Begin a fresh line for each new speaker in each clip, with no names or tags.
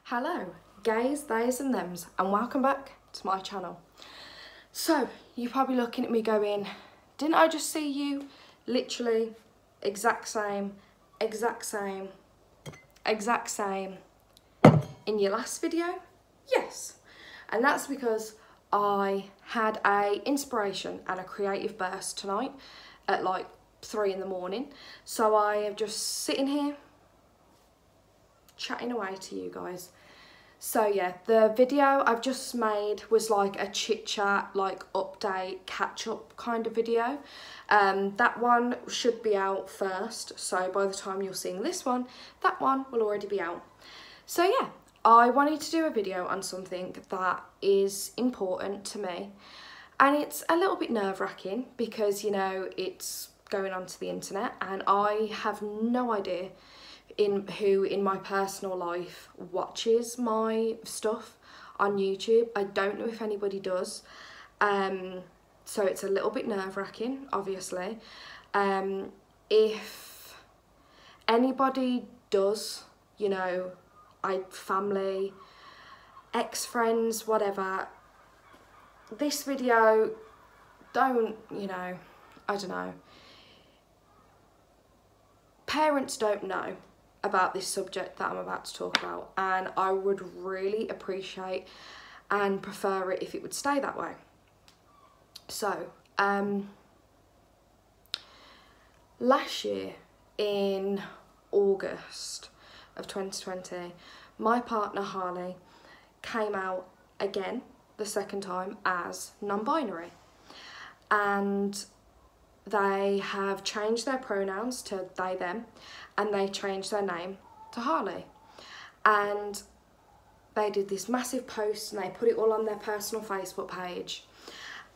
Hello, gays, theys and thems, and welcome back to my channel. So, you're probably looking at me going, didn't I just see you literally exact same in your last video? Yes, and that's because I had a inspiration and a creative burst tonight at like 3 in the morning. So I am just sitting here chatting away to you guys. So yeah, the video I've just made was like a chit chat, like update, catch up kind of video. That one should be out first, so by the time you're seeing this one, that one will already be out. So yeah, I wanted to do a video on something that is important to me, and it's a little bit nerve-wracking because, you know, it's going onto the internet and I have no idea who in my personal life watches my stuff on YouTube. I don't know if anybody does, so it's a little bit nerve-wracking, obviously. If anybody does, you know, family, ex-friends, whatever, this video, don't, you know, I don't know. Parents don't know about this subject that I'm about to talk about, and I would really appreciate and prefer it if it would stay that way. So, last year in August of 2020, my partner Harley came out again, the second time, as non-binary, and they have changed their pronouns to they, them, and they changed their name to Harley. And they did this massive post and they put it all on their personal Facebook page.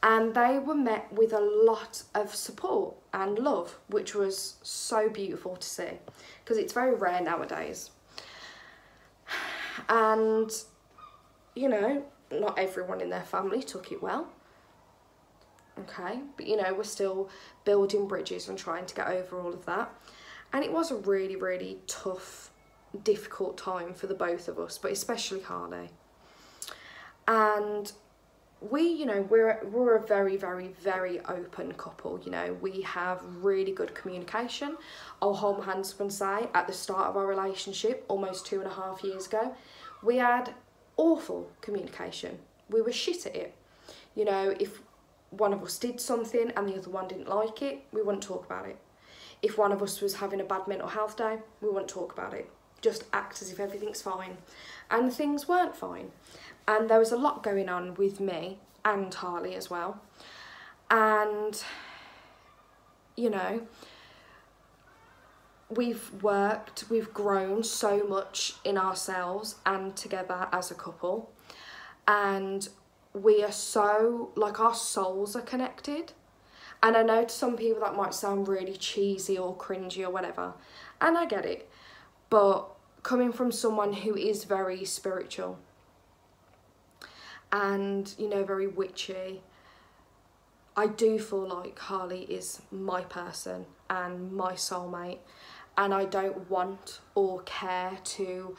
And they were met with a lot of support and love, which was so beautiful to see, because it's very rare nowadays. And, you know, not everyone in their family took it well. Okay, but you know, we're still building bridges and trying to get over all of that. And it was a really, really tough, difficult time for the both of us, but especially Harley. And we, you know, we're a very, very, very open couple. You know, we have really good communication. I'll hold my hands up and say, at the start of our relationship, almost 2.5 years ago, we had awful communication. We were shit at it. You know, if one of us did something and the other one didn't like it, we wouldn't talk about it. If one of us was having a bad mental health day, we wouldn't talk about it. Just act as if everything's fine. And things weren't fine. And there was a lot going on with me and Harley as well. And, you know, we've worked, we've grown so much in ourselves and together as a couple. And we are so, like, our souls are connected. And I know to some people that might sound really cheesy or cringy or whatever, and I get it, but coming from someone who is very spiritual and, you know, very witchy, I do feel like Harley is my person and my soulmate, and I don't want or care to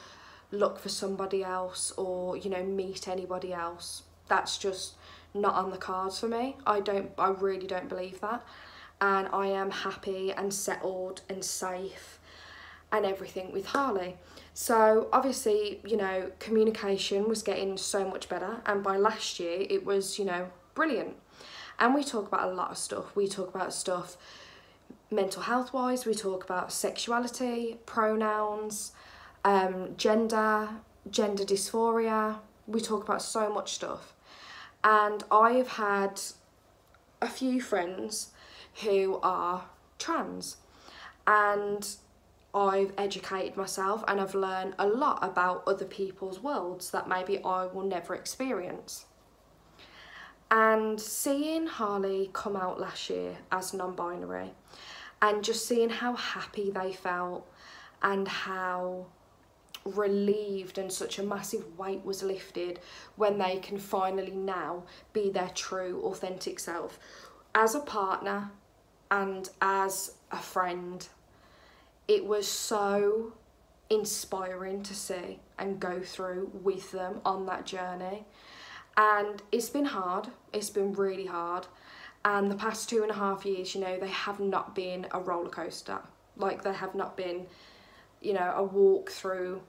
look for somebody else or, you know, meet anybody else. That's just not on the cards for me. I really don't believe that. And I am happy and settled and safe and everything with Harley. So obviously, you know, communication was getting so much better. And by last year, it was, you know, brilliant. And we talk about a lot of stuff. We talk about stuff mental health wise. We talk about sexuality, pronouns, gender dysphoria. We talk about so much stuff. And I've had a few friends who are trans, and I've educated myself and I've learned a lot about other people's worlds that maybe I will never experience. And seeing Harley come out last year as non-binary and just seeing how happy they felt and how relieved and such a massive weight was lifted when they can finally now be their true authentic self as a partner and as a friend. It was so inspiring to see and go through with them on that journey. And it's been hard, it's been really hard. And the past 2.5 years, you know, they have not been a roller coaster. Like, they have not been, you know, a walk through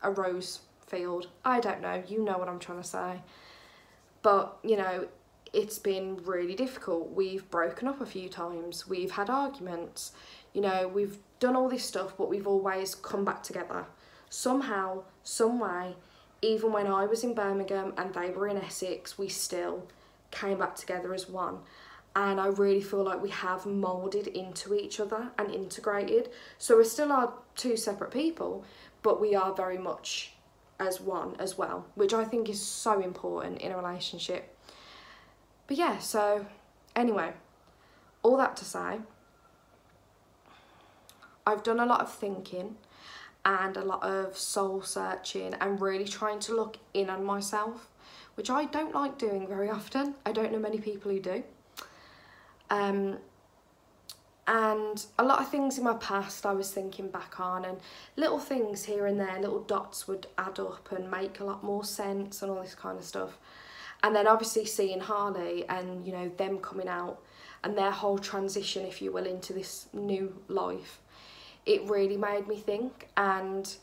a rose field. I don't know, you know what I'm trying to say. But, you know, it's been really difficult. We've broken up a few times, we've had arguments, you know, we've done all this stuff, but we've always come back together. Somehow, some way, even when I was in Birmingham and they were in Essex, we still came back together as one. And I really feel like we have moulded into each other and integrated. So we still are two separate people, but we are very much as one as well, which I think is so important in a relationship. But yeah, so anyway, all that to say, I've done a lot of thinking and a lot of soul searching and really trying to look in on myself, which I don't like doing very often. I don't know many people who do. And a lot of things in my past I was thinking back on, and little things here and there, little dots would add up and make a lot more sense and all this kind of stuff. And then obviously seeing Harley and, you know, them coming out and their whole transition, if you will, into this new life, it really made me think. And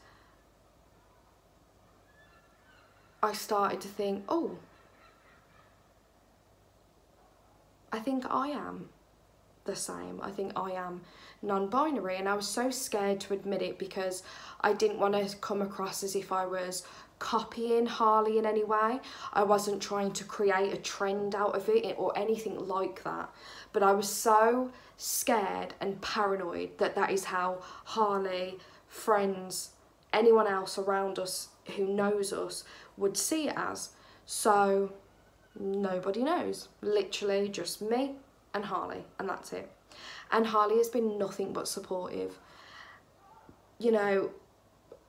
I started to think, oh, I think I am the same. I think I am non-binary, and I was so scared to admit it because I didn't want to come across as if I was copying Harley in any way. I wasn't trying to create a trend out of it or anything like that, but I was so scared and paranoid that that is how Harley, friends, anyone else around us who knows us would see it as. So nobody knows, literally just me and Harley, and that's it. And Harley has been nothing but supportive. You know,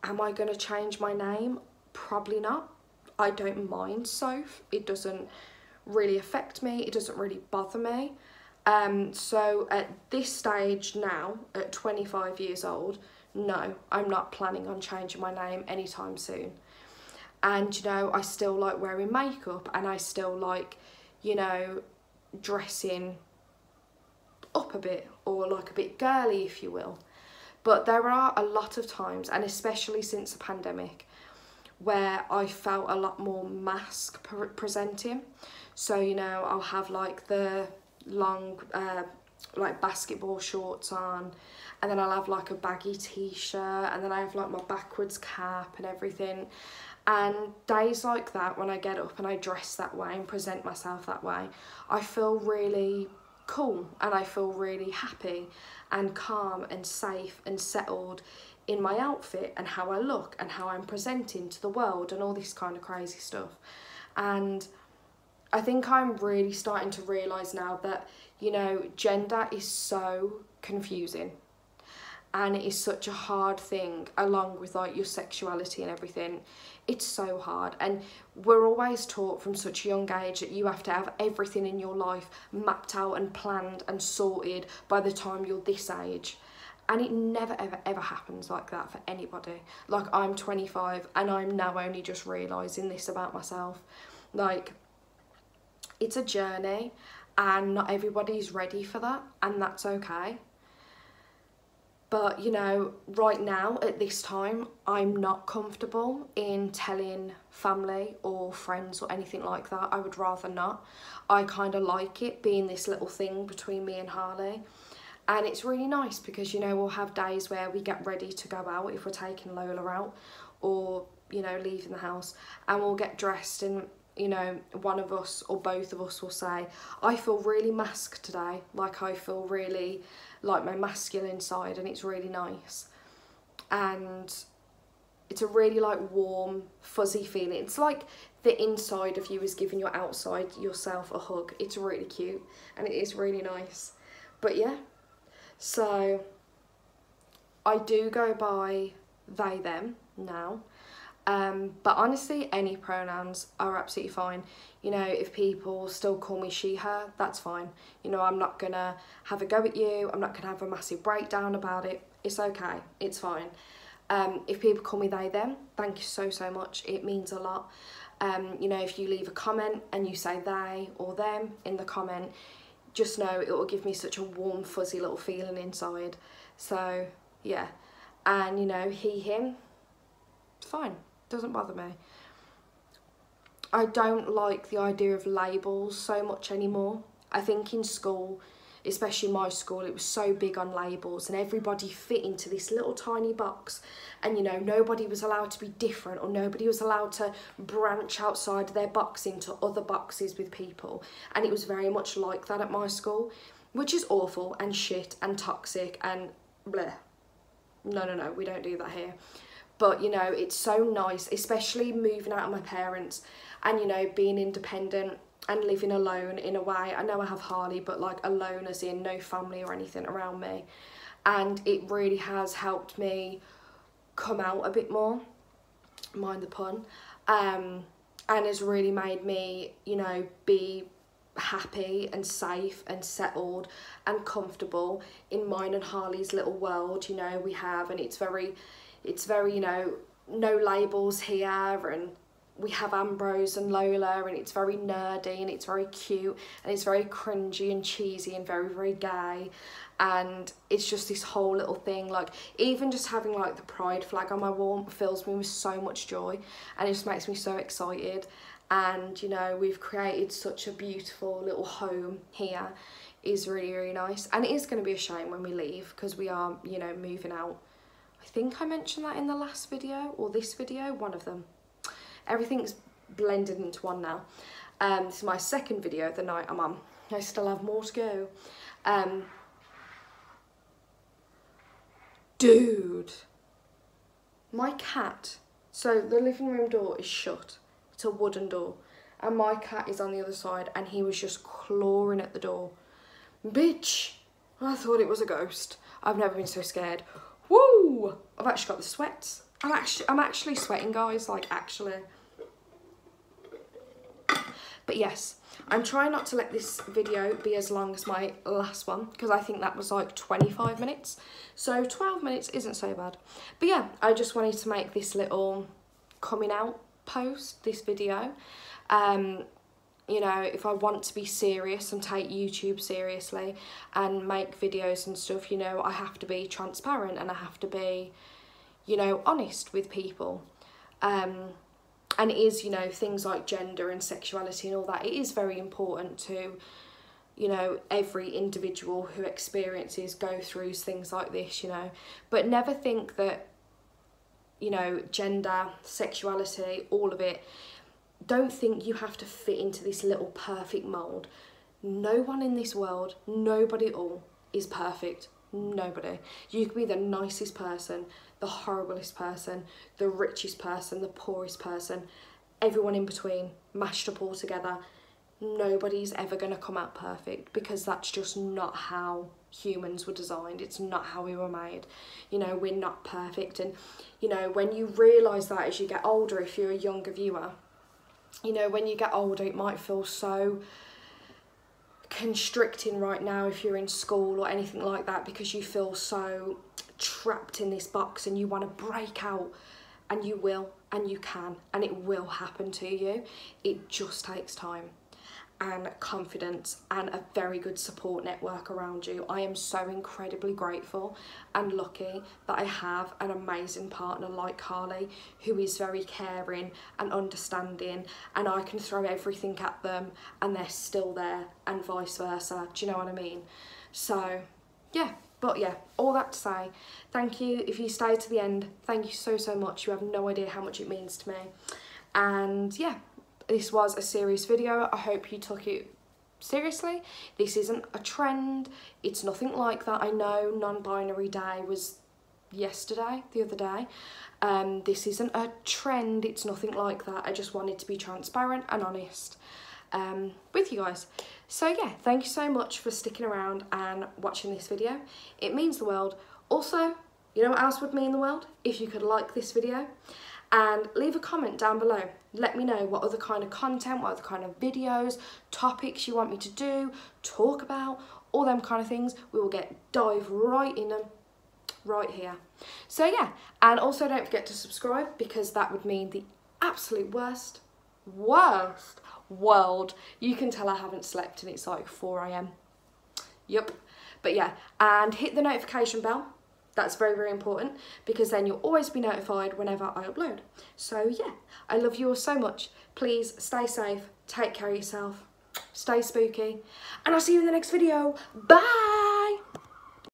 am I going to change my name? Probably not. I don't mind Soph. It doesn't really affect me. It doesn't really bother me. So at this stage now, at 25 years old, no, I'm not planning on changing my name anytime soon. And, you know, I still like wearing makeup, and I still like, you know, dressing up a bit, or like a bit girly, if you will. But there are a lot of times, and especially since the pandemic, where I felt a lot more mask presenting. So, you know, I'll have like the long like basketball shorts on, and then I'll have like a baggy t-shirt, and then I have like my backwards cap and everything. And days like that, when I get up and I dress that way and present myself that way, I feel really cool, and I feel really happy and calm and safe and settled in my outfit and how I look and how I'm presenting to the world and all this kind of crazy stuff. And I think I'm really starting to realise now that, you know, gender is so confusing, and it is such a hard thing, along with like your sexuality and everything. It's so hard, and we're always taught from such a young age that you have to have everything in your life mapped out and planned and sorted by the time you're this age. And it never ever ever happens like that for anybody. Like, I'm 25 and I'm now only just realising this about myself. Like, it's a journey, and not everybody's ready for that, and that's okay. But, you know, right now, at this time, I'm not comfortable in telling family or friends or anything like that. I would rather not. I kind of like it being this little thing between me and Harley. And it's really nice because, you know, we'll have days where we get ready to go out if we're taking Lola out, or, you know, leaving the house, and we'll get dressed, and, you know, one of us or both of us will say, I feel really masked today. Like, I feel really like my masculine side, and it's really nice. And it's a really like warm, fuzzy feeling. It's like the inside of you is giving your outside yourself a hug. It's really cute, and it is really nice. But yeah, so I do go by they, them now. But honestly, any pronouns are absolutely fine. You know, if people still call me she, her, that's fine. You know, I'm not gonna have a go at you. I'm not gonna have a massive breakdown about it. It's okay, it's fine. If people call me they, them, thank you so much. It means a lot. You know, if you leave a comment and you say they or them in the comment, just know it will give me such a warm, fuzzy little feeling inside. So, yeah. And, you know, he, him, it's fine. Doesn't bother me. I don't like the idea of labels so much anymore. I think in school, especially my school, it was so big on labels and everybody fit into this little tiny box, and you know, nobody was allowed to be different, or nobody was allowed to branch outside their box into other boxes with people. And it was very much like that at my school, which is awful and shit and toxic and bleh. No, we don't do that here. But you know, it's so nice, especially moving out of my parents and, you know, being independent and living alone in a way. I know I have Harley, but like alone as in no family or anything around me. And it really has helped me come out a bit more, mind the pun, and has really made me, you know, be happy and safe and settled and comfortable in mine and Harley's little world, you know, we have. And it's very, you know, no labels here, and we have Ambrose and Lola, and it's very nerdy and it's very cute and it's very cringy and cheesy and very, very gay. And it's just this whole little thing, like even just having like the pride flag on my wall fills me with so much joy, and it just makes me so excited. And you know, we've created such a beautiful little home here. Is really, really nice. And it is going to be a shame when we leave, because we are, you know, moving out. I think I mentioned that in the last video or this video, one of them. Everything's blended into one now. This is my second video the night I'm on. I still have more to go. Dude, my cat, so the living room door is shut. It's a wooden door, and my cat is on the other side, and he was just clawing at the door. Bitch, I thought it was a ghost. I've never been so scared. Woo! I've actually got the sweats. I'm actually sweating, guys, like actually. But yes, I'm trying not to let this video be as long as my last one, because I think that was like 25 minutes. So 12 minutes isn't so bad. But yeah, I just wanted to make this little coming out post, this video. You know, if I want to be serious and take YouTube seriously and make videos and stuff, you know, I have to be transparent and I have to be, you know, honest with people. And it is, you know, things like gender and sexuality and all that, it is very important to, you know, every individual who experiences, go through things like this, you know. But never think that, you know, gender, sexuality, all of it, don't think you have to fit into this little perfect mould. No one in this world, nobody at all, is perfect. Nobody. You could be the nicest person, the horriblest person, the richest person, the poorest person, everyone in between, mashed up all together. Nobody's ever going to come out perfect, because that's just not how humans were designed. It's not how we were made. You know, we're not perfect. And, you know, when you realise that as you get older, if you're a younger viewer, you know, when you get older, it might feel so constricting right now if you're in school or anything like that, because you feel so trapped in this box and you want to break out, and you will, and you can, and it will happen to you. It just takes time and confidence and a very good support network around you. I am so incredibly grateful and lucky that I have an amazing partner like Harley, who is very caring and understanding, and I can throw everything at them and they're still there, and vice versa. Do you know what I mean? So yeah, but yeah, all that to say, thank you. If you stayed to the end, thank you so much. You have no idea how much it means to me. And yeah, this was a serious video. I hope you took it seriously. This isn't a trend. It's nothing like that. I know non-binary day was yesterday, the other day. This isn't a trend. It's nothing like that. I just wanted to be transparent and honest with you guys. So yeah, thank you so much for sticking around and watching this video. It means the world. Also, you know what else would mean the world? If you could like this video and leave a comment down below. Let me know what other kind of content, what other kind of videos, topics you want me to do, talk about, all them kind of things. We will dive right in them right here. So yeah, and also don't forget to subscribe, because that would mean the absolute worst world. You can tell I haven't slept and it's like 4 AM. Yup. But yeah, and hit the notification bell. That's very, very important, because then you'll always be notified whenever I upload. So yeah, I love you all so much. Please stay safe, take care of yourself, stay spooky, and I'll see you in the next video. Bye!